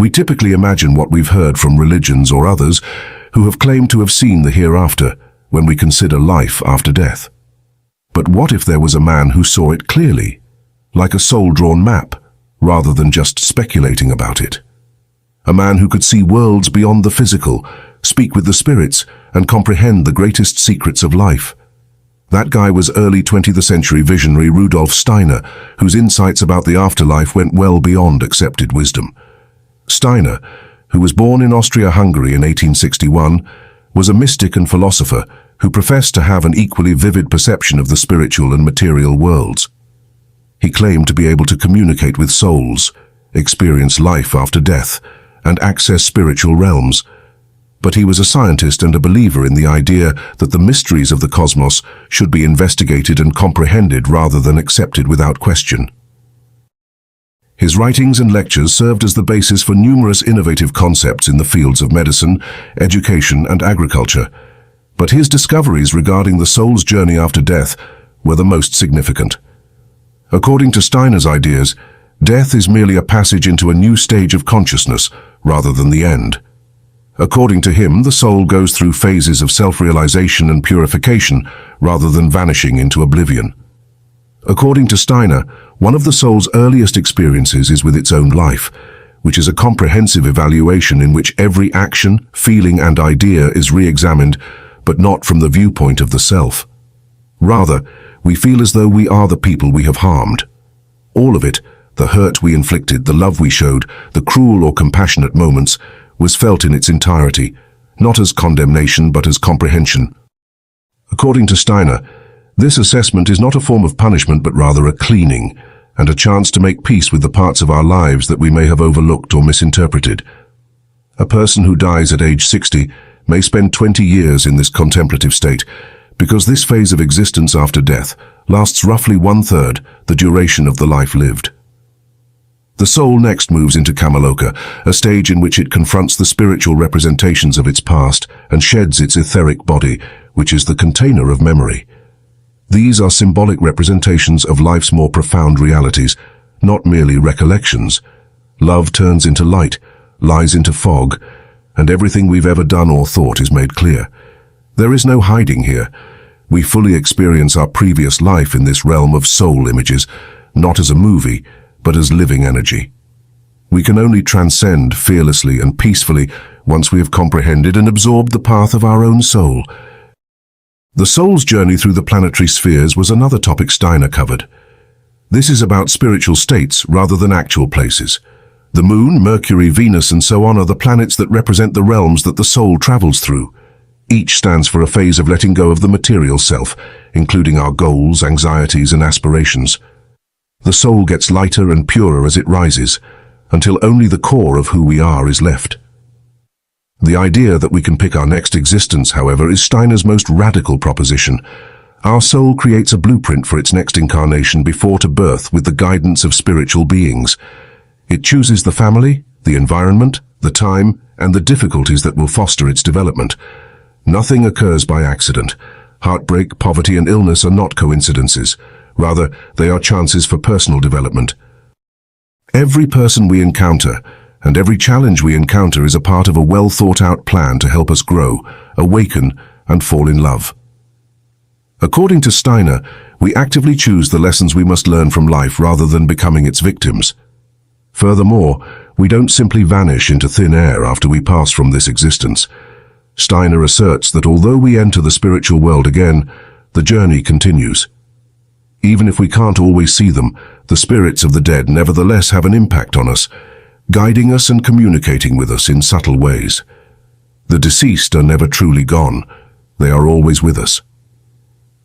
We typically imagine what we've heard from religions or others who have claimed to have seen the hereafter when we consider life after death. But what if there was a man who saw it clearly, like a soul-drawn map, rather than just speculating about it? A man who could see worlds beyond the physical, speak with the spirits, and comprehend the greatest secrets of life. That guy was early 20th century visionary Rudolf Steiner, whose insights about the afterlife went well beyond accepted wisdom. Steiner, who was born in Austria-Hungary in 1861, was a mystic and philosopher who professed to have an equally vivid perception of the spiritual and material worlds. He claimed to be able to communicate with souls, experience life after death, and access spiritual realms. But he was a scientist and a believer in the idea that the mysteries of the cosmos should be investigated and comprehended rather than accepted without question. His writings and lectures served as the basis for numerous innovative concepts in the fields of medicine, education, and agriculture. But his discoveries regarding the soul's journey after death were the most significant. According to Steiner's ideas, death is merely a passage into a new stage of consciousness rather than the end. According to him, the soul goes through phases of self-realization and purification rather than vanishing into oblivion. According to Steiner, one of the soul's earliest experiences is with its own life, which is a comprehensive evaluation in which every action, feeling, and idea is re-examined, but not from the viewpoint of the self. Rather, we feel as though we are the people we have harmed. All of it, the hurt we inflicted, the love we showed, the cruel or compassionate moments, was felt in its entirety, not as condemnation but as comprehension. According to Steiner, this assessment is not a form of punishment but rather a cleaning, and a chance to make peace with the parts of our lives that we may have overlooked or misinterpreted. A person who dies at age 60 may spend 20 years in this contemplative state, because this phase of existence after death lasts roughly 1/3 the duration of the life lived. The soul next moves into Kamaloka, a stage in which it confronts the spiritual representations of its past and sheds its etheric body, which is the container of memory. These are symbolic representations of life's more profound realities, not merely recollections. Love turns into light, lies into fog, and everything we've ever done or thought is made clear. There is no hiding here. We fully experience our previous life in this realm of soul images, not as a movie, but as living energy. We can only transcend fearlessly and peacefully once we have comprehended and absorbed the path of our own soul. The soul's journey through the planetary spheres was another topic Steiner covered. This is about spiritual states rather than actual places. The Moon, Mercury, Venus, and so on are the planets that represent the realms that the soul travels through. Each stands for a phase of letting go of the material self, including our goals, anxieties, and aspirations. The soul gets lighter and purer as it rises, until only the core of who we are is left. The idea that we can pick our next existence, however, is Steiner's most radical proposition. Our soul creates a blueprint for its next incarnation before to birth with the guidance of spiritual beings. It chooses the family, the environment, the time, and the difficulties that will foster its development. Nothing occurs by accident. Heartbreak, poverty, and illness are not coincidences. Rather, they are chances for personal development. Every person we encounter, and every challenge we encounter is a part of a well-thought-out plan to help us grow, awaken, and fall in love. According to Steiner, we actively choose the lessons we must learn from life rather than becoming its victims. Furthermore, we don't simply vanish into thin air after we pass from this existence. Steiner asserts that although we enter the spiritual world again, the journey continues. Even if we can't always see them, the spirits of the dead nevertheless have an impact on us, guiding us and communicating with us in subtle ways. The deceased are never truly gone. They are always with us.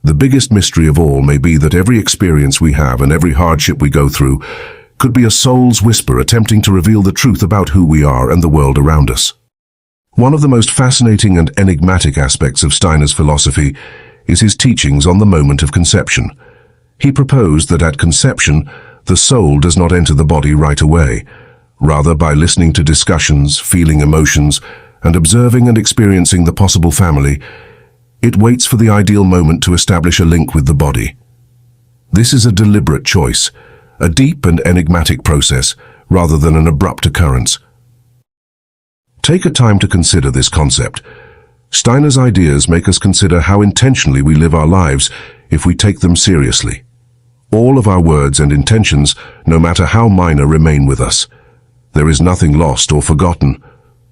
The biggest mystery of all may be that every experience we have and every hardship we go through could be a soul's whisper attempting to reveal the truth about who we are and the world around us. One of the most fascinating and enigmatic aspects of Steiner's philosophy is his teachings on the moment of conception. He proposed that at conception, the soul does not enter the body right away. Rather, by listening to discussions, feeling emotions, and observing and experiencing the possible family, it waits for the ideal moment to establish a link with the body. This is a deliberate choice, a deep and enigmatic process, rather than an abrupt occurrence. Take a time to consider this concept. Steiner's ideas make us consider how intentionally we live our lives if we take them seriously. All of our words and intentions, no matter how minor, remain with us. There is nothing lost or forgotten.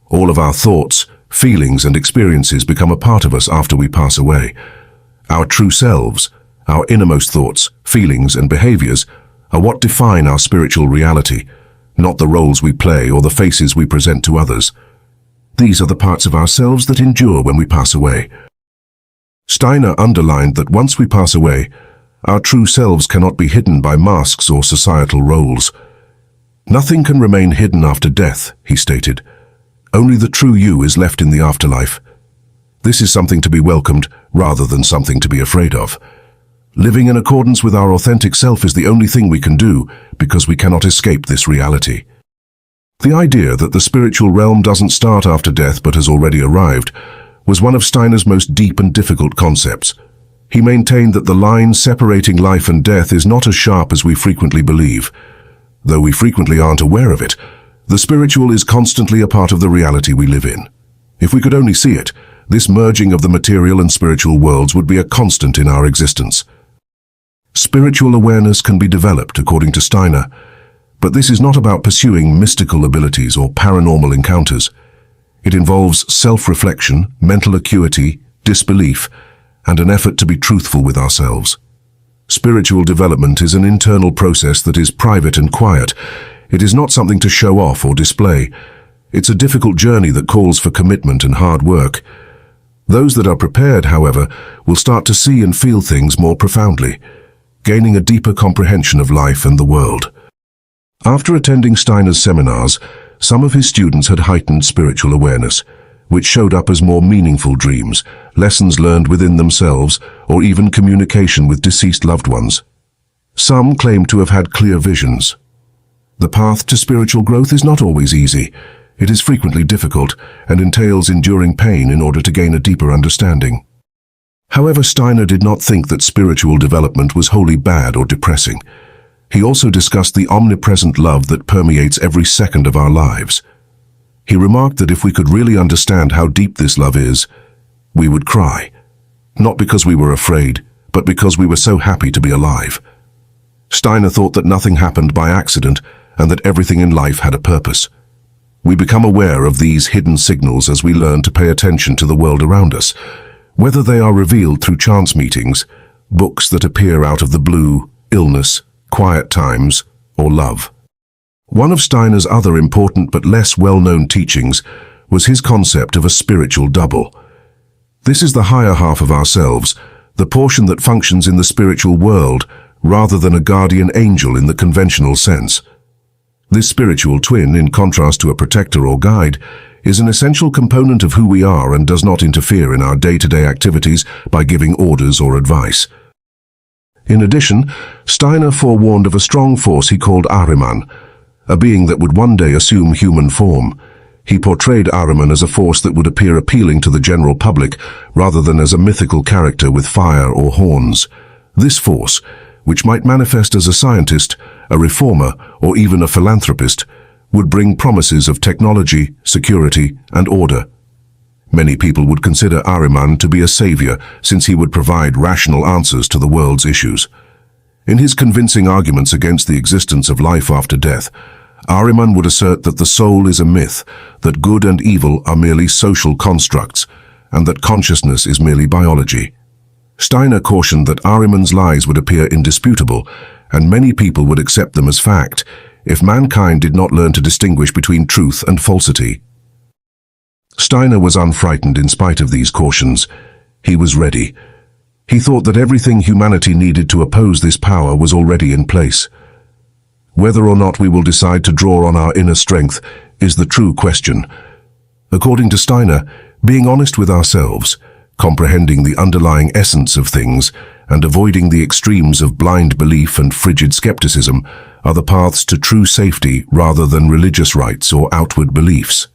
All of our thoughts, feelings, and experiences become a part of us after we pass away. Our true selves, our innermost thoughts, feelings, and behaviors are what define our spiritual reality, not the roles we play or the faces we present to others. These are the parts of ourselves that endure when we pass away. Steiner underlined that once we pass away, our true selves cannot be hidden by masks or societal roles. Nothing can remain hidden after death, he stated. Only the true you is left in the afterlife. This is something to be welcomed rather than something to be afraid of. Living in accordance with our authentic self is the only thing we can do because we cannot escape this reality. The idea that the spiritual realm doesn't start after death but has already arrived was one of Steiner's most deep and difficult concepts. He maintained that the line separating life and death is not as sharp as we frequently believe. Though we frequently aren't aware of it, the spiritual is constantly a part of the reality we live in. If we could only see it, this merging of the material and spiritual worlds would be a constant in our existence. Spiritual awareness can be developed, according to Steiner, but this is not about pursuing mystical abilities or paranormal encounters. It involves self-reflection, mental acuity, disbelief, and an effort to be truthful with ourselves. Spiritual development is an internal process that is private and quiet. It is not something to show off or display. It's a difficult journey that calls for commitment and hard work. Those that are prepared, however, will start to see and feel things more profoundly, gaining a deeper comprehension of life and the world. After attending Steiner's seminars, some of his students had heightened spiritual awareness, which showed up as more meaningful dreams, lessons learned within themselves, or even communication with deceased loved ones. Some claimed to have had clear visions. The path to spiritual growth is not always easy. It is frequently difficult and entails enduring pain in order to gain a deeper understanding. However, Steiner did not think that spiritual development was wholly bad or depressing. He also discussed the omnipresent love that permeates every second of our lives. He remarked that if we could really understand how deep this love is, we would cry. Not because we were afraid, but because we were so happy to be alive. Steiner thought that nothing happened by accident and that everything in life had a purpose. We become aware of these hidden signals as we learn to pay attention to the world around us, whether they are revealed through chance meetings, books that appear out of the blue, illness, quiet times, or love. One of Steiner's other important but less well-known teachings was his concept of a spiritual double. This is the higher half of ourselves, the portion that functions in the spiritual world rather than a guardian angel in the conventional sense. This spiritual twin, in contrast to a protector or guide, is an essential component of who we are and does not interfere in our day-to-day activities by giving orders or advice. In addition, Steiner forewarned of a strong force he called Ahriman, a being that would one day assume human form. He portrayed Ahriman as a force that would appear appealing to the general public rather than as a mythical character with fire or horns. This force, which might manifest as a scientist, a reformer, or even a philanthropist, would bring promises of technology, security, and order. Many people would consider Ahriman to be a savior, since he would provide rational answers to the world's issues. In his convincing arguments against the existence of life after death, Ahriman would assert that the soul is a myth, that good and evil are merely social constructs, and that consciousness is merely biology. Steiner cautioned that Ahriman's lies would appear indisputable, and many people would accept them as fact, if mankind did not learn to distinguish between truth and falsity. Steiner was unfrightened in spite of these cautions. He was ready. He thought that everything humanity needed to oppose this power was already in place. Whether or not we will decide to draw on our inner strength is the true question. According to Steiner, being honest with ourselves, comprehending the underlying essence of things, and avoiding the extremes of blind belief and frigid skepticism are the paths to true safety rather than religious rites or outward beliefs.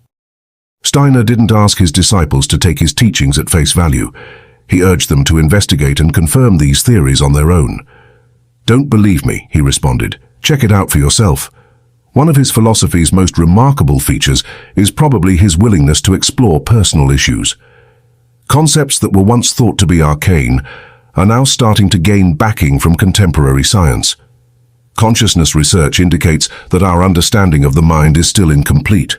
Steiner didn't ask his disciples to take his teachings at face value. He urged them to investigate and confirm these theories on their own. "Don't believe me," he responded. "Check it out for yourself. One of his philosophy's most remarkable features is probably his willingness to explore personal issues. Concepts that were once thought to be arcane are now starting to gain backing from contemporary science. Consciousness research indicates that our understanding of the mind is still incomplete.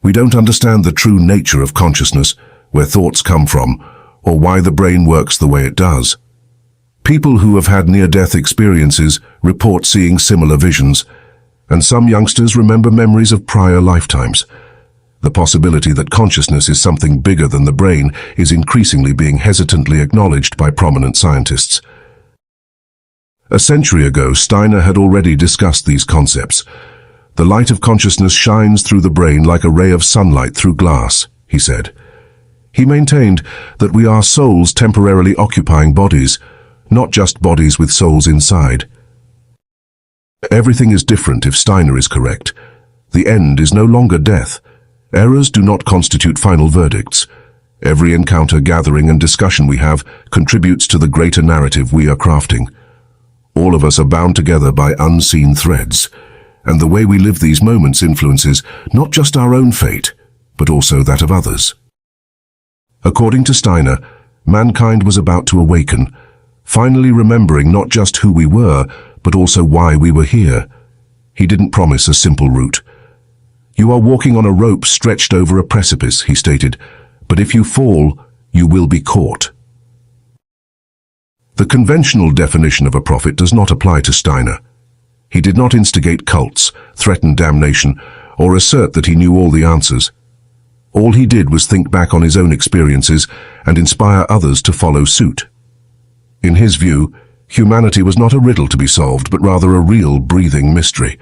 We don't understand the true nature of consciousness, where thoughts come from, or why the brain works the way it does. People who have had near-death experiences report seeing similar visions, and some youngsters remember memories of prior lifetimes. The possibility that consciousness is something bigger than the brain is increasingly being hesitantly acknowledged by prominent scientists. A century ago, Steiner had already discussed these concepts. The light of consciousness shines through the brain like a ray of sunlight through glass, he said. He maintained that we are souls temporarily occupying bodies, not just bodies with souls inside. Everything is different if Steiner is correct. The end is no longer death. Errors do not constitute final verdicts. Every encounter, gathering, and discussion we have contributes to the greater narrative we are crafting. All of us are bound together by unseen threads, and the way we live these moments influences not just our own fate, but also that of others. According to Steiner, mankind was about to awaken, finally remembering not just who we were, but also why we were here. He didn't promise a simple route. You are walking on a rope stretched over a precipice, he stated, but if you fall, you will be caught. The conventional definition of a prophet does not apply to Steiner. He did not instigate cults, threaten damnation, or assert that he knew all the answers. All he did was think back on his own experiences and inspire others to follow suit. In his view, humanity was not a riddle to be solved, but rather a real, breathing mystery.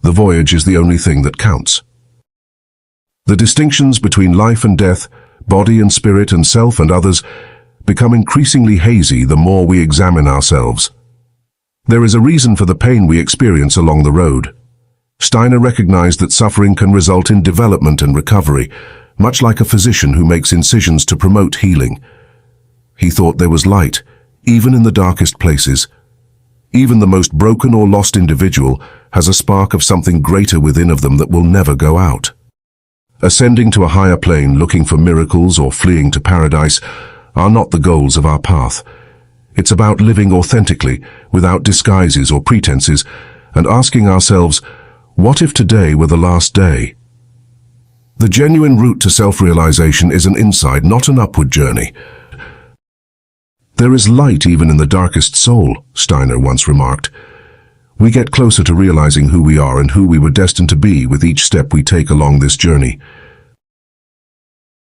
The voyage is the only thing that counts. The distinctions between life and death, body and spirit, and self and others become increasingly hazy the more we examine ourselves. There is a reason for the pain we experience along the road. Steiner recognized that suffering can result in development and recovery, much like a physician who makes incisions to promote healing. He thought there was light, even in the darkest places. Even the most broken or lost individual has a spark of something greater within of them that will never go out. Ascending to a higher plane, looking for miracles, or fleeing to paradise are not the goals of our path. It's about living authentically, without disguises or pretenses, and asking ourselves, what if today were the last day? The genuine route to self-realization is an inside, not an upward journey. There is light even in the darkest soul, Steiner once remarked. We get closer to realizing who we are and who we were destined to be with each step we take along this journey.